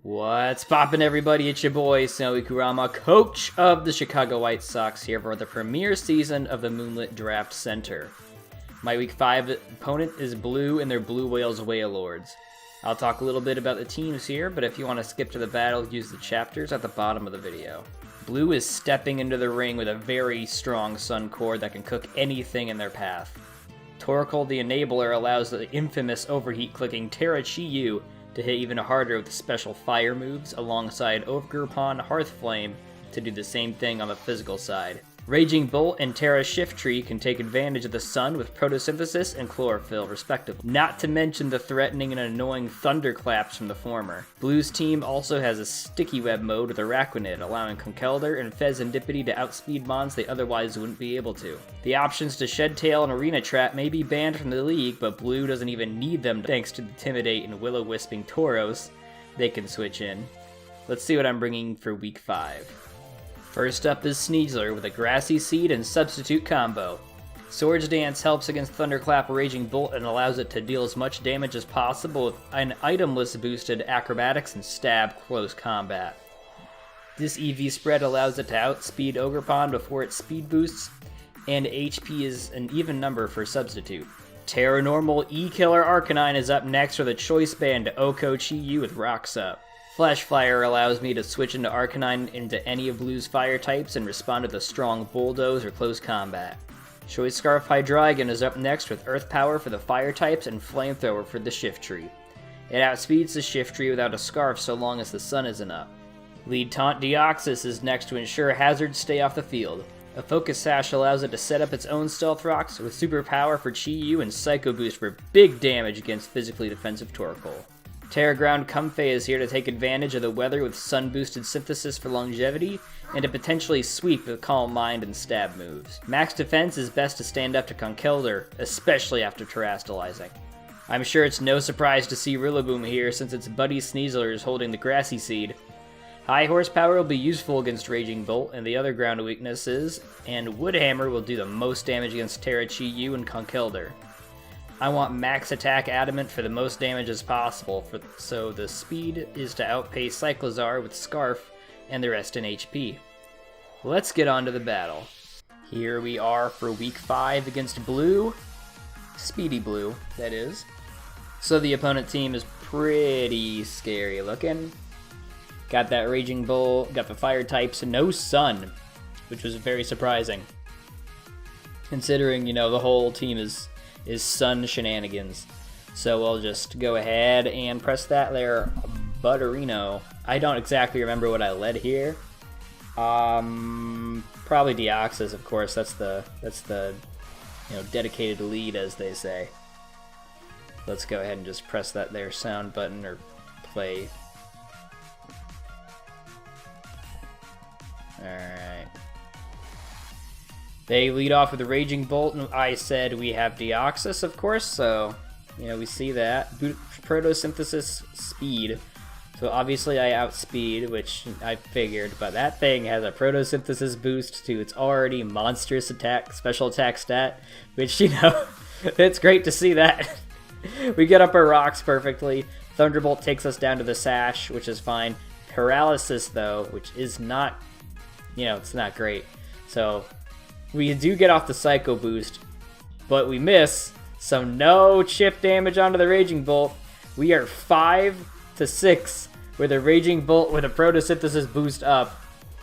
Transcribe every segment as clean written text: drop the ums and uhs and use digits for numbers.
What's poppin', everybody? It's your boy, Snowy Kurama, coach of the Chicago White Sox, here for the premiere season of the MOONLIT Draft Center. My Week 5 opponent is Blue and their Blue Whales Wailords. I'll talk a little bit about the teams here, but if you want to skip to the battle, use the chapters at the bottom of the video. Blue is stepping into the ring with a very strong Sun Core that can cook anything in their path. Torkoal the Enabler allows the infamous overheat-clicking Terra Chi to hit even harder with special fire moves alongside Ogre Hearth Flame to do the same thing on the physical side. Raging Bolt and Terra Shift Tree can take advantage of the sun with Photosynthesis and Chlorophyll respectively, not to mention the threatening and annoying Thunderclaps from the former. Blue's team also has a Sticky Web mode with Araquanid, allowing Conkeldurr and Fezandipiti to outspeed mons they otherwise wouldn't be able to. The options to Shed Tail and Arena Trap may be banned from the league, but Blue doesn't even need them thanks to the Intimidate and Will-O-Wisping Tauros they can switch in. Let's see what I'm bringing for Week 5. First up is Sneasler with a Grassy Seed and Substitute combo. Swords Dance helps against Thunderclap Raging Bolt and allows it to deal as much damage as possible with an itemless boosted Acrobatics and Stab close combat. This EV spread allows it to outspeed Ogerpon before its speed boosts, and HP is an even number for Substitute. Terra Normal E-Killer Arcanine is up next with a Choice Band to Oko Chi-Yu with Rocks Up. Flash Fire allows me to switch into Arcanine into any of Blue's fire types and respond with a strong Bulldoze or close combat. Choice Scarf Hydreigon is up next with Earth Power for the fire types and Flamethrower for the Shift Tree. It outspeeds the Shift Tree without a Scarf so long as the sun isn't up. Lead Taunt Deoxys is next to ensure hazards stay off the field. A Focus Sash allows it to set up its own Stealth Rocks with Super Power for Chi-Yu and Psycho Boost for big damage against physically defensive Torkoal. Terra Ground Comfey is here to take advantage of the weather with sun-boosted Synthesis for longevity, and to potentially sweep with Calm Mind and stab moves. Max Defense is best to stand up to Conkeldurr, especially after terastallizing. I'm sure it's no surprise to see Rillaboom here since its buddy Sneasler is holding the Grassy Seed. High Horsepower will be useful against Raging Bolt and the other ground weaknesses, and Woodhammer will do the most damage against Terra Chi-Yu and Conkeldurr. I want max attack Adamant for the most damage as possible, so the speed is to outpace Cyclizar with Scarf and the rest in HP. Let's get on to the battle. Here we are for Week 5 against Blue. Speedy Blue, that is. So the opponent team is pretty scary looking. Got that Raging Bull, got the fire types, no sun, which was very surprising. Considering, the whole team is sun shenanigans. So we'll just go ahead and press that there Butterino. I don't exactly remember what I led here. Probably Deoxys, of course. That's the dedicated lead, as they say. Let's go ahead and just press that there sound button or play. Alright. They lead off with a Raging Bolt, and I said we have Deoxys, of course, so, we see that. Photosynthesis speed. So obviously I outspeed, which I figured, but that thing has a Photosynthesis boost to its already monstrous special attack stat, which, it's great to see that. We get up our rocks perfectly. Thunderbolt takes us down to the Sash, which is fine. Paralysis, though, which is not, it's not great. So we do get off the Psycho Boost, but we miss, so no chip damage onto the Raging Bolt. We are 5-6 with a Raging Bolt with a Photosynthesis boost up.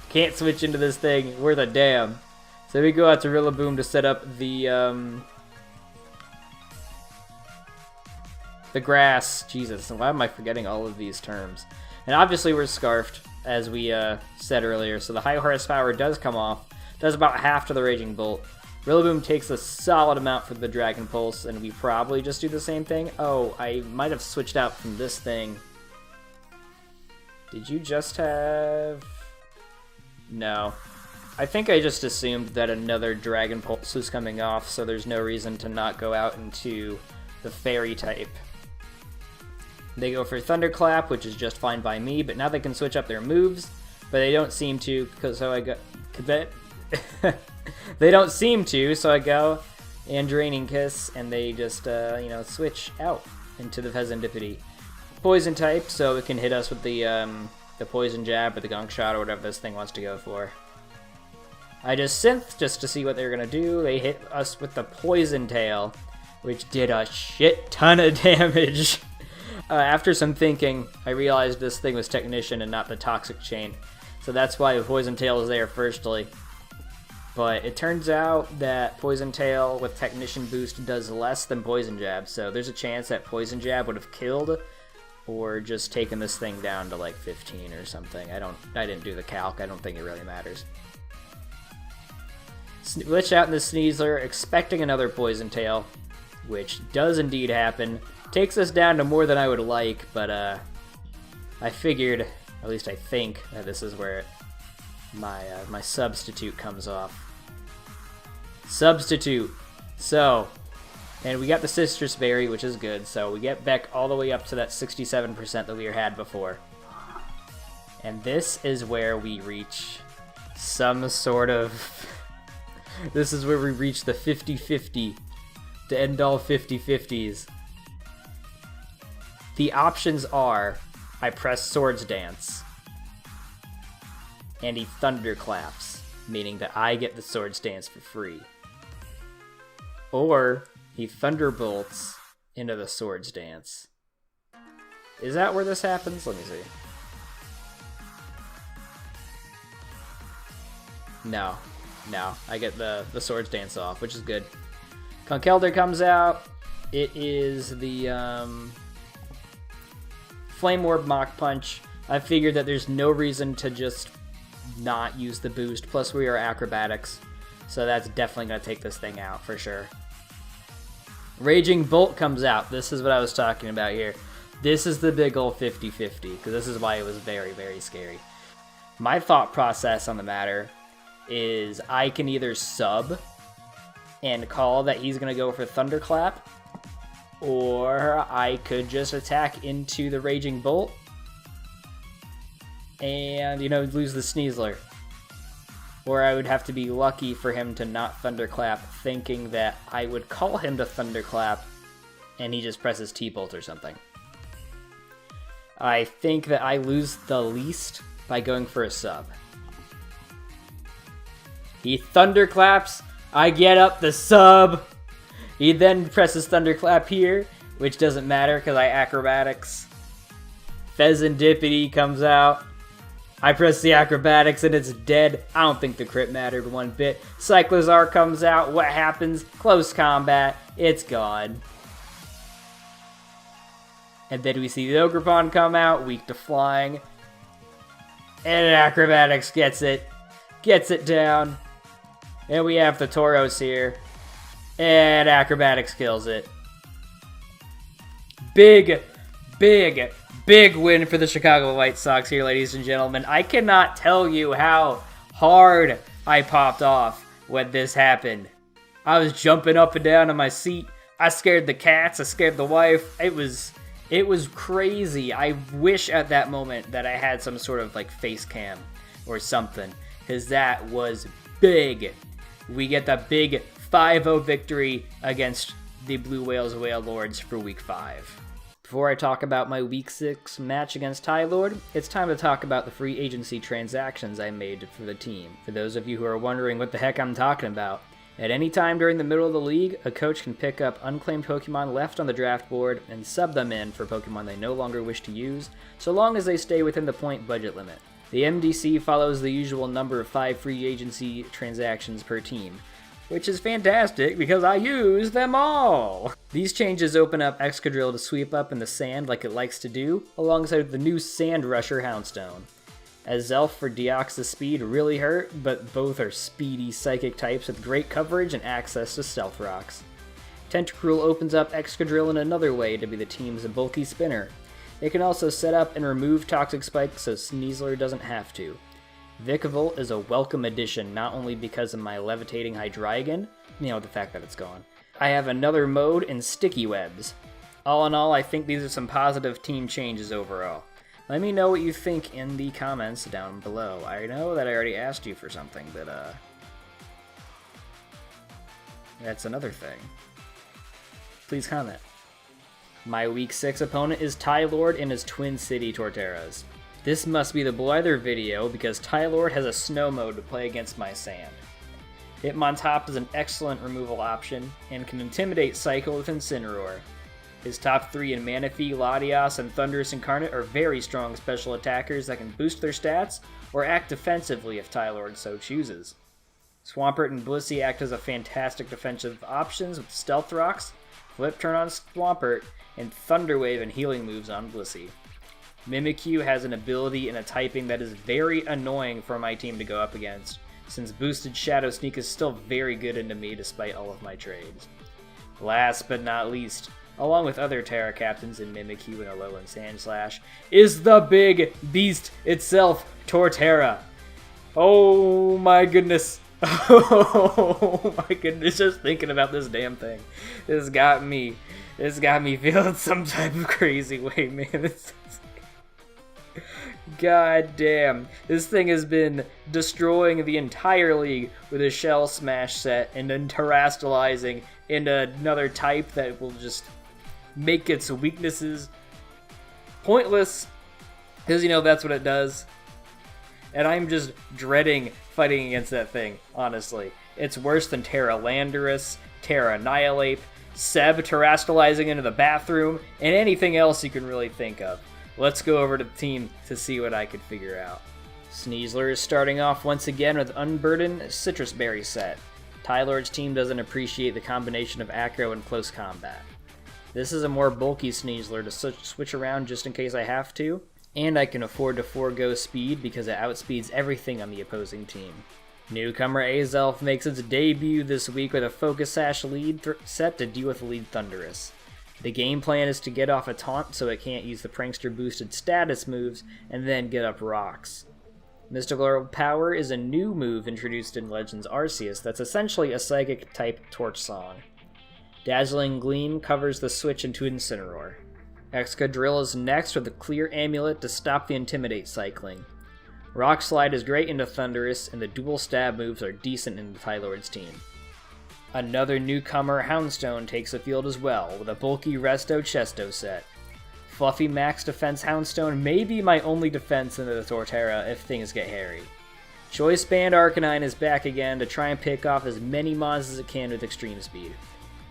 Can't switch into this thing worth a damn. So we go out to Rillaboom to set up the grass. Jesus, why am I forgetting all of these terms? And obviously we're Scarfed, as we said earlier, so the high horsepower does come off. Does about half to the Raging Bolt. Rillaboom takes a solid amount for the Dragon Pulse, and we probably just do the same thing. Oh, I might have switched out from this thing. Did you just have... No. I think I just assumed that another Dragon Pulse was coming off, so there's no reason to not go out into the Fairy type. They go for Thunderclap, which is just fine by me, but now they can switch up their moves, but they don't seem to, so I got... They don't seem to, so I go and Draining Kiss, and they just, switch out into the Fezandipiti. poison type, so it can hit us with the poison jab or the gunk shot or whatever this thing wants to go for. I just synth just to see what they're gonna do. They hit us with the poison tail, which did a shit ton of damage. After some thinking, I realized this thing was Technician and not the Toxic Chain, so that's why the poison tail is there firstly. But it turns out that Poison Tail with Technician boost does less than Poison Jab, so there's a chance that Poison Jab would have killed or just taken this thing down to like 15 or something. I didn't do the calc. I don't think it really matters. Glitch out in the Sneasler, expecting another Poison Tail, which does indeed happen. Takes us down to more than I would like, but I figured, at least I think, that this is where my substitute comes off. Substitute. So, and we got the Citrus Berry, which is good, so we get back all the way up to that 67% that we had before. And this is where we reach some sort of... This is where we reach the 50-50, to end all 50-50s. The options are, I press Swords Dance, and he Thunderclaps, meaning that I get the Swords Dance for free. Or he Thunderbolts into the Swords Dance. Is that where this happens? Let me see. No, I get the Swords Dance off, which is good. Conkeldurr comes out. It is the Flame Orb Mach Punch. I figured that there's no reason to just not use the boost, plus we are acrobatics, so that's definitely going to take this thing out for sure. Raging Bolt comes out. This is what I was talking about here. This is the big ol' 50-50, because this is why it was very, very scary. My thought process on the matter is I can either sub and call that he's going to go for Thunderclap, or I could just attack into the Raging Bolt and, lose the Sneasler. Or I would have to be lucky for him to not Thunderclap, thinking that I would call him to Thunderclap, and he just presses T-Bolt or something. I think that I lose the least by going for a sub. He Thunderclaps, I get up the sub. He then presses Thunderclap here, which doesn't matter because I acrobatics. Pheasantipity comes out. I press the acrobatics and it's dead. I don't think the crit mattered one bit. Cyclozar comes out. What happens? Close combat. It's gone. And then we see the Ogerpon come out, weak to flying. And acrobatics gets it down. And we have the Tauros here. And acrobatics kills it. Big win for the Chicago White Sox here, ladies and gentlemen. I cannot tell you how hard I popped off when this happened. I was jumping up and down in my seat. I scared the cats. I scared the wife. It was crazy. I wish at that moment that I had some sort of face cam or something, because that was big. We get the big 5-0 victory against the Blue Whales Wailords for Week 5. Before I talk about my Week 6 match against Tylord, it's time to talk about the free agency transactions I made for the team. For those of you who are wondering what the heck I'm talking about, at any time during the middle of the league, a coach can pick up unclaimed Pokemon left on the draft board and sub them in for Pokemon they no longer wish to use, so long as they stay within the point budget limit. The MDC follows the usual number of 5 free agency transactions per team, which is fantastic because I use them all! These changes open up Excadrill to sweep up in the sand like it likes to do, alongside the new Sand Rusher Houndstone. As Zelf for Deoxys speed really hurt, but both are speedy psychic types with great coverage and access to Stealth Rocks. Tentacruel opens up Excadrill in another way to be the team's bulky spinner. It can also set up and remove Toxic Spike so Sneasler doesn't have to. Vikavolt is a welcome addition, not only because of my levitating Hydreigon, the fact that it's gone. I have another mode in Sticky Webs. All in all, I think these are some positive team changes overall. Let me know what you think in the comments down below. I know that I already asked you for something, but that's another thing. Please comment. My Week 6 opponent is Tylord and his Twin City Torterras. This must be the Blyther video because Tylord has a snow mode to play against my sand. Hitmontop is an excellent removal option and can intimidate Cycle with Incineroar. His top 3 in Manaphy, Latias, and Thunderous Incarnate are very strong special attackers that can boost their stats or act defensively if Tylord so chooses. Swampert and Blissey act as a fantastic defensive options with Stealth Rocks, Flip Turn on Swampert, and Thunder Wave and healing moves on Blissey. Mimikyu has an ability and a typing that is very annoying for my team to go up against, since boosted Shadow Sneak is still very good into me despite all of my trades. Last but not least, along with other Terra captains in Mimikyu and Alolan Sandslash, is the big beast itself, Torterra. Oh my goodness. Oh my goodness, just thinking about this damn thing. This got me feeling some type of crazy way, man. God damn. This thing has been destroying the entire league with a Shell Smash set and then terastallizing into another type that will just make its weaknesses pointless. Because, you know, that's what it does. And I'm just dreading fighting against that thing, honestly. It's worse than Terra Landorus, Terra Annihilate, Seb terastallizing into the bathroom, and anything else you can really think of. Let's go over to the team to see what I could figure out. Sneasler is starting off once again with Unburdened Citrus Berry set. Tylord's team doesn't appreciate the combination of Acro and close combat. This is a more bulky Sneasler to switch around just in case I have to, and I can afford to forego speed because it outspeeds everything on the opposing team. Newcomer Azelf makes its debut this week with a Focus Sash lead set to deal with Lead Thunderous. The game plan is to get off a taunt so it can't use the Prankster boosted status moves and then get up rocks. Mystical Power is a new move introduced in Legends Arceus that's essentially a psychic type Torch Song. Dazzling Gleam covers the switch into Incineroar. Excadrill is next with a Clear Amulet to stop the Intimidate cycling. Rock Slide is great into Thunderous, and the dual stab moves are decent into Tylord's team. Another newcomer, Houndstone, takes the field as well, with a bulky Resto Chesto set. Fluffy Max Defense Houndstone may be my only defense into the Torterra if things get hairy. Choice Band Arcanine is back again to try and pick off as many mons as it can with extreme speed.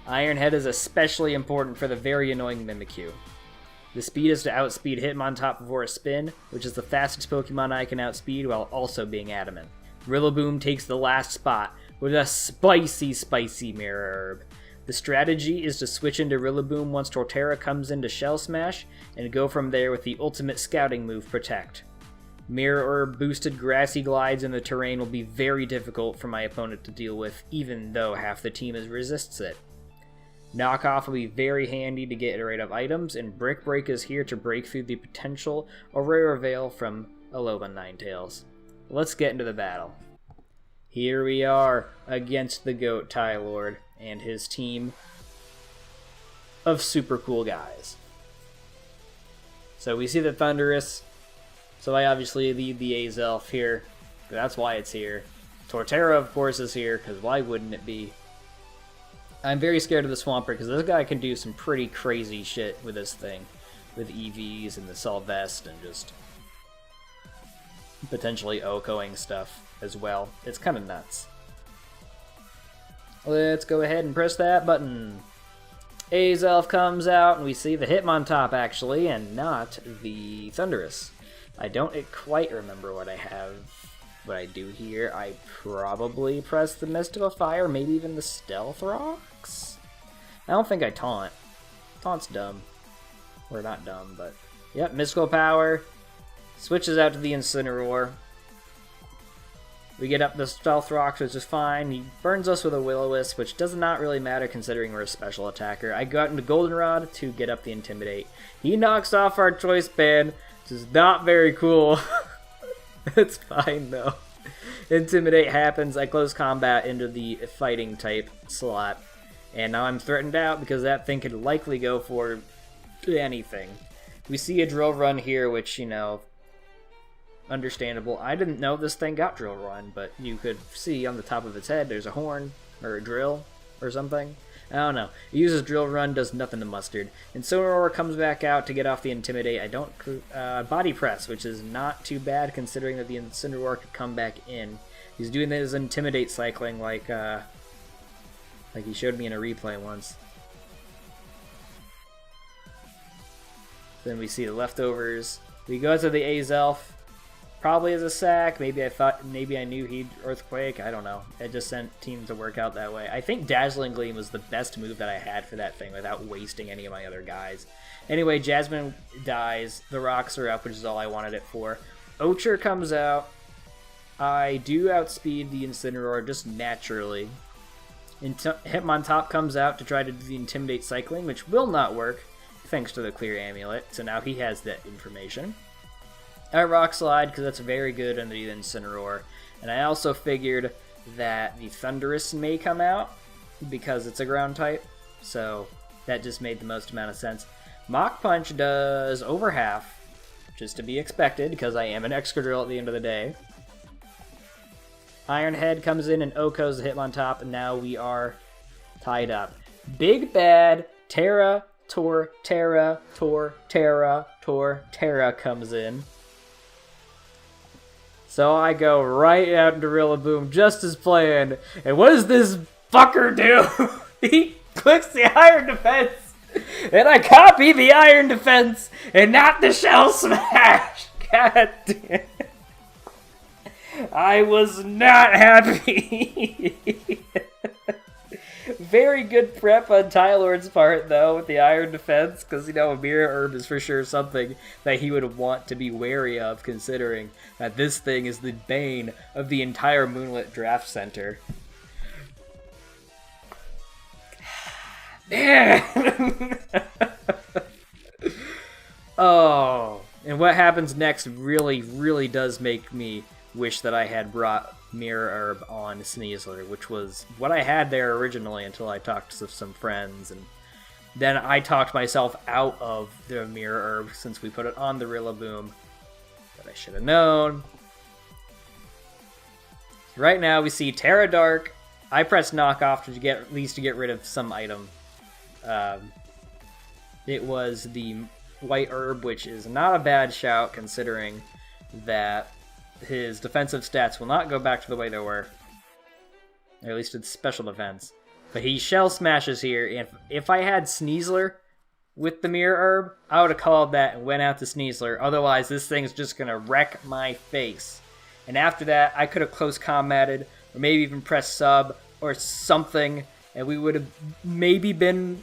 Iron Head is especially important for the very annoying Mimikyu. The speed is to outspeed Hitmontop before a spin, which is the fastest Pokemon I can outspeed while also being adamant. Rillaboom takes the last spot with a spicy Mirror Herb. The strategy is to switch into Rillaboom once Torterra comes into Shell Smash, and go from there with the ultimate scouting move, Protect. Mirror Herb boosted Grassy Glides in the terrain will be very difficult for my opponent to deal with, even though half the team resists it. Knockoff will be very handy to get rid of items, and Brick Break is here to break through the potential Aurora Veil from Alolan Ninetales. Let's get into the battle. Here we are against the GOAT Tylord and his team of super cool guys. So we see the Thunderous, so I obviously lead the Azelf here. That's why it's here. Torterra, of course, is here, because why wouldn't it be? I'm very scared of the Swampert because this guy can do some pretty crazy shit with this thing. With EVs and the Solvest and just potentially Okoing stuff as well. It's kind of nuts. Let's go ahead and press that button. Azelf comes out and we see the Hitmontop actually and not the Thunderous. I don't quite remember what I do here. I probably press the Mystical Fire, maybe even the Stealth Rocks? I don't think I taunt. Taunt's dumb. Or not dumb, but... Yep, Mystical Power. Switches out to the Incineroar. We get up the Stealth Rocks, which is fine. He burns us with a Will-O-Wisp, which does not really matter considering we're a special attacker. I got into Goldenrod to get up the Intimidate. He knocks off our Choice Band, which is not very cool. It's fine though. Intimidate happens, I close combat into the fighting type slot. And now I'm threatened out because that thing could likely go for anything. We see a Drill Run here, which, you know, understandable. I didn't know this thing got Drill Run, but you could see on the top of its head there's a horn, or a drill, or something. I don't know. It uses Drill Run, does nothing to Mustard. Incineroar comes back out to get off the Intimidate. I don't... Body Press, which is not too bad considering that the Incineroar could come back in. He's doing his Intimidate cycling like he showed me in a replay once. Then we see the leftovers. We go to the Azelf. Probably as a sack. Maybe I knew he'd Earthquake. I don't know. It just sent teams to work out that way. I think Dazzling Gleam was the best move that I had for that thing without wasting any of my other guys. Anyway, Jasmine dies. The rocks are up, which is all I wanted it for. Ocher comes out. I do outspeed the Incineroar just naturally. Hitmontop comes out to try to do the Intimidate cycling, which will not work, thanks to the Clear Amulet. So now he has that information. I Rock Slide, because that's very good under the Incineroar. And I also figured that the Thundurus may come out, because it's a ground type. So that just made the most amount of sense. Mach Punch does over half, just to be expected, because I am an Excadrill at the end of the day. Iron Head comes in and Oko's the Hitmontop, and now we are tied up. Big Bad Torterra comes in. So I go right out into Rillaboom just as planned. And what does this fucker do? He clicks the Iron Defense. And I copy the Iron Defense and not the Shell Smash. God damn. I was not happy. Very good prep on Tylord's part, though, with the Iron Defense, because, you know, a Mirror Herb is for sure something that he would want to be wary of, considering that this thing is the bane of the entire Moonlit Draft Center. Man! Oh, and what happens next really, really does make me wish that I had brought Mirror Herb on Sneasler, which was what I had there originally until I talked to some friends, and then I talked myself out of the Mirror Herb since we put it on the Rillaboom. But I should have known. Right now we see Terra Dark. I press knockoff to get at least to get rid of some item. It was the White Herb, which is not a bad shout considering that his defensive stats will not go back to the way they were. Or at least it's special defense. But he Shell Smashes here, and if I had Sneasler with the Mirror Herb, I would have called that and went out to Sneasler. Otherwise, this thing's just going to wreck my face. And after that, I could have close combated, or maybe even pressed sub, or something, and we would have maybe been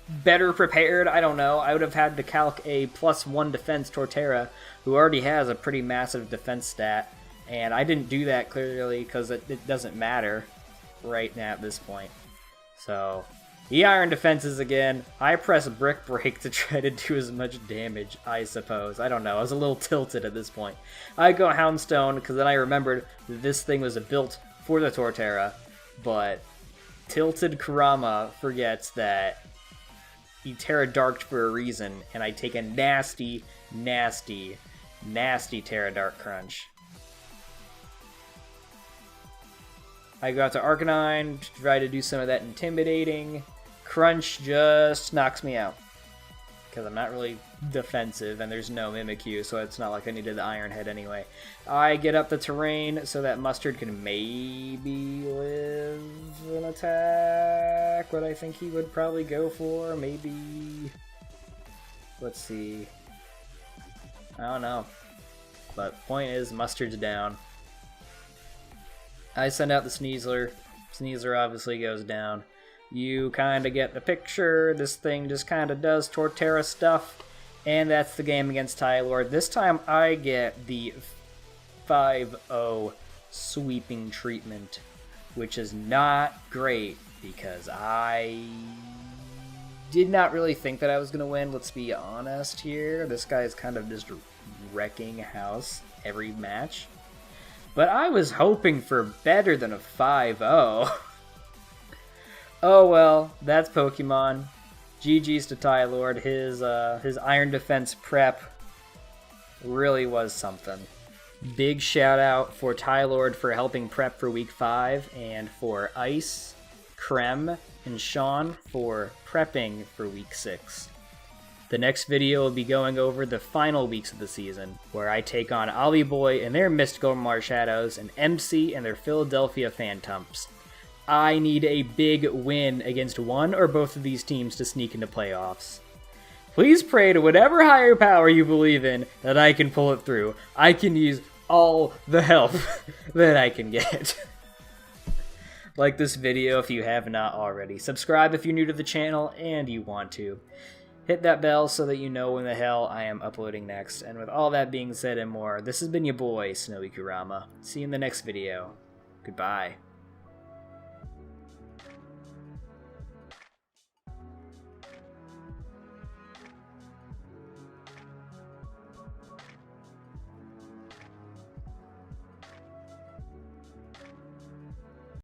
better prepared. I don't know. I would have had to calc a +1 defense Torterra, who already has a pretty massive defense stat, and I didn't do that clearly because it doesn't matter right now at this point. So he Iron Defenses again. I press Brick Break to try to do as much damage, I suppose. I don't know. I was a little tilted at this point. I go Houndstone because then I remembered that this thing was built for the Torterra, but tilted Kurama forgets that he Terra Darked for a reason, and I take a nasty, nasty, nasty Terra Dark Crunch. I go out to Arcanine to try to do some of that intimidating. Crunch just knocks me out, because I'm not really defensive, and there's no Mimikyu, so it's not like I needed the Iron Head anyway. I get up the terrain so that Mustard can maybe live an attack. What I think he would probably go for, maybe... Let's see. I don't know. But point is, Mustard's down. I send out the Sneasler. Sneasler obviously goes down. You kind of get the picture. This thing just kind of does Torterra stuff. And that's the game against Tylord. This time I get the 5-0 sweeping treatment, which is not great because I did not really think that I was going to win. Let's be honest here. This guy is kind of just wrecking house every match. But I was hoping for better than a 5-0. Oh well, that's Pokemon. GG's to Tylord. His Iron Defense prep really was something. Big shout out for Tylord for helping prep for Week 5, and for Ice Krem, and Sean for prepping for Week 6. The next video will be going over the final weeks of the season, where I take on Ollie Boy and their Mystical Marshadows and MC and their Philadelphia Phantoms. I need a big win against one or both of these teams to sneak into playoffs. Please pray to whatever higher power you believe in that I can pull it through. I can use all the help that I can get. Like this video if you have not already. Subscribe if you're new to the channel and you want to. Hit that bell so that you know when the hell I am uploading next. And with all that being said and more, this has been your boy, Snowy Kurama. See you in the next video. Goodbye.